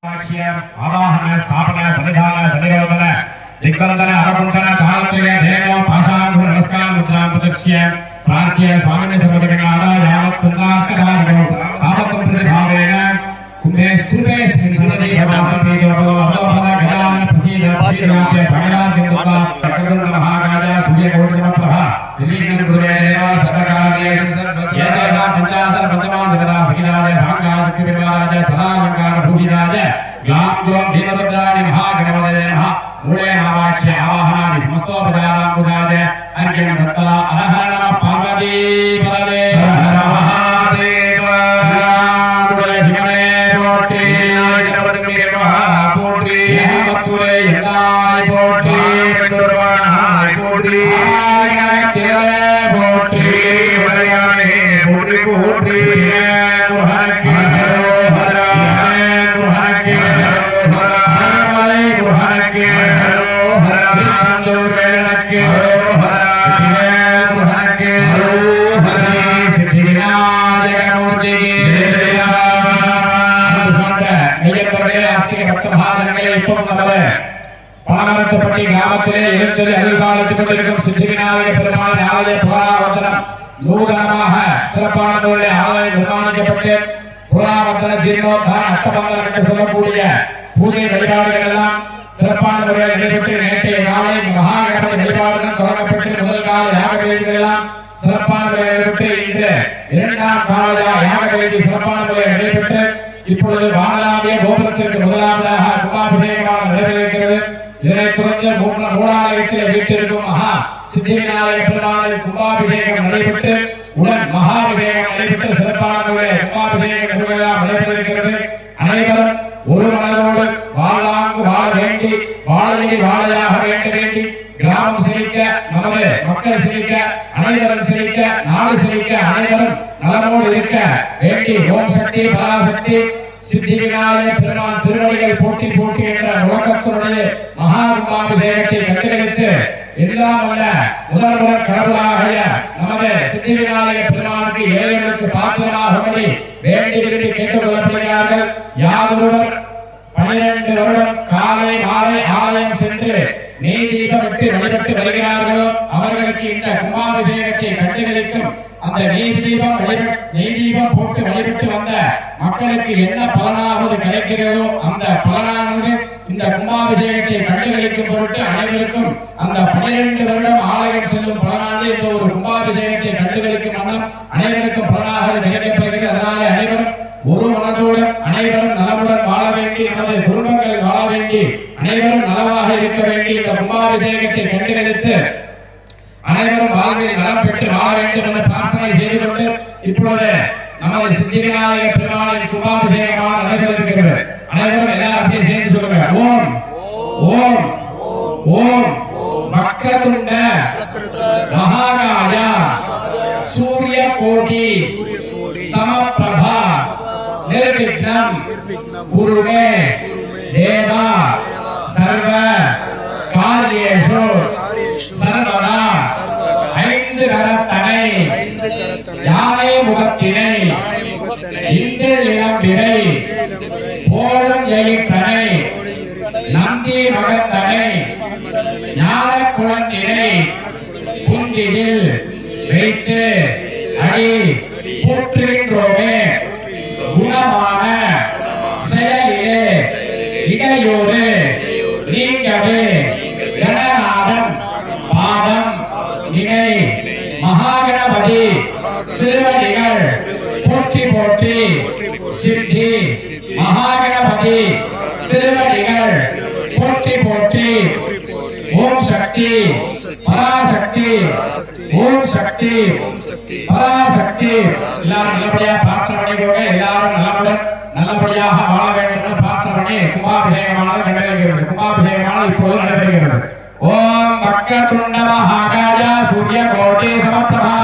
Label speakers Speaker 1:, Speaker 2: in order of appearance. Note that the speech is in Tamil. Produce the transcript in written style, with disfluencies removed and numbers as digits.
Speaker 1: आवाहन स्थापना सन्निधान सन्निरोधन दिग्बंधन अवकुंठन तालत्रय धेनो पाशांकुर नमस्कार मुद्रां प्रदर्श्य प्रार्थ्य स्वामिने सर्वजगन्नाथ यावत् तुंगार्कदारिगो तावत् प्रतिभावेन कुंभे स्तुतेस्मिन् सन्निधि समासपीठो अवलोकन गजानन प्रसीद प्रसीदाप्य स्वामिनार्किन्दुका चक्रवृन्द महाराज सूर्यकोटिसमप्रभा दिलीपं गुरुदेव सर्वकार्येषु सर्वदा यदेव पंचादश पंचमान् विदरा सखिराज सांगाज कृपाराज सदालंकार भूषिराज ग्लाब्जों भीमभद्राणि महागणपतये नमः मूले नामाख्य आवाहनानि समस्तोपचारां पूजाय अर्घ्यं दत्त्वा हर नमः पार्वती पदये हर महादेव नागुले शिवने पोट्टी गणपतिये पोट्टी हेमत्तुले यल्लाय पोट्टी वेंकटरमणाय पोट्टी गणपतिये पोट्टी वरयामे पोट्टी पोट्टी गुरुहरके பணமரத்துப்பட்டி கிராமத்திலே எழுந்தொரு அருள்பாலித்துக் கொண்டிருக்கும் சித்தி விநாயக பெருமாள் ஆலய புராவர்த்தனம் நூதனமாக சிறப்பான முறையில் ஆலயம் நிர்மாணிக்கப்பட்டு புராவர்த்தன ஜீர்ணோத்தான அட்டமங்கலம் என்று சொல்லக்கூடிய பூஜை வழிபாடுகள் எல்லாம் சிறப்பான முறையில் நடைபெற்று நேற்றைய நாளை மகா கணபதி வழிபாடுடன் தொடங்கப்பட்டு முதல் கால யாக வேதிகள் எல்லாம் சிறப்பான முறையில் நடைபெற்று இன்று இரண்டாம் கால யாக வேதி சிறப்பான முறையில் நடைபெற்று இப்பொழுது வானலாவிய கோபுரத்திற்கு முதலாவதாக கும்பாபிஷேகமாக நடைபெறுகிறது. இதனைத் தொடர்ந்து மூலாலயத்தில் வீட்டிற்கும் மகா சித்தி விநாயக பெருமாள் கும்பாபிஷேகம் நடைபெற்று உடன் மகாபிஷேகம் நடைபெற்று சிறப்பான முறையில் கும்பாபிஷேக நிகழ்வுகளாக நடைபெறுகிறது. அனைவரும் ஒரு மனதோடு வாழாங்கு வாழ வேண்டி வாழையை வாழையாக வேண்டி கிராமம் செழிக்க நமது மக்கள் செழிக்க அனைவரும் செழிக்க நாடு செழிக்க அனைவரும் நலமோடு இருக்க வேண்டி ஓம் சக்தி பராசக்தி சித்தி விநாயக பெருமான் திருவடிகள் போட்டி போட்டி என்ற முழக்கத்தினுடைய மகா கும்பாபிஷேகத்தை கண்டுகளித்து எல்லாம் உள்ள முதல்வர் கடவுளாகிய நமது சித்தி விநாயக பெருமானுக்கு ஏழைகளுக்கு பாத்திரமாகும்படி வேண்டி விரும்பி கேட்டுக் கொள்ளப்படுகிறார்கள். யாதொருவர் 12 வருடம் காலை மாலை ஆலயம் சென்று நெய் தீபம் விட்டு வழிபட்டு வருகிறார்களோ அவர்களுக்கு இந்த கும்பாபிஷேகத்தை கண்டுகளிக்கும் அந்த நெய் தீபம் போட்டு வழிபட்டு வந்த மக்களுக்கு என்ன பலனாவது கிடைக்கிறதோ அந்த பலனானது இந்த கும்பாபிஷேகத்தை கண்டுகளிக்கும் பொருட்டு அனைவருக்கும் அந்த 12 வருடம் ஆலயம் செல்லும் பலனானது இந்த ஒரு கும்பாபிஷேகத்தை கண்டுகளிக்கும் வண்ணம் அனைவருக்கும் பலனாக கிடைக்கப்படுகிறது. அதனால அனைவரும் ஒரு மனதோடு அனைவரும் நலமுடன் வாழ வேண்டி நமது குடும்பங்கள் வாழ வேண்டி அனைவரும் நலமாக இருக்க வேண்டி இந்த கும்பாபிஷேகத்தை கண்டுகளித்து அனைவரும் வாழ்வில் நலம் பெற்று வாழ வேண்டும் என்ற பிரார்த்தனை செய்து கொண்டு இப்பொழுது நமது சித்தி விநாயக பெருமாளின் கும்பாபிஷேகமாக நடைபெறுகிறது. அனைவரும் எல்லாரும் அப்படியே சேர்ந்து சொல்லுங்க. ஓம் ஓம் ஓம் வக்ரதுண்ட மகாகாய சூரிய கோடி சமப்பிரபா निर्विघ्नं कुरु मे देवा सर्व कार्येषु सर्वदा ஐந்து கரத்தனை யானை முகத்தினை இந்தில் இளம்பிரை போலும் எயிற்றனை நந்தி மகத்தனை ஞான குழந்தினை புந்தியில் வைத்து அடி போற்றுகின்றோமே குணமான செயலிலே இடையூறு நீங்கவே கணநாதன் பாதம் இணை மகாகணபதி திருவடிகள் போற்றி போற்றி சித்தி மகாகணபதி திருவடிகள் போற்றி போற்றி ஓம் சக்தி பராசக்தி ஓம் சக்தி பராசக்தி. எல்லாரும் நல்லபடியா பிரார்த்தனை பண்ணிக்கோங்க. எல்லாரும் நலமுடன் நல்லபடியாக வாழ வேண்டும் என்று பிரார்த்தனை பண்ணி கும்பாபிஷேகமானது நடைபெறுகிறது. கும்பாபிஷேகமானது இப்போது நடைபெறுகிறது. ஓம் வக்ரதுண்ட மகாகாய சூரிய கோடி சமப்பிரபா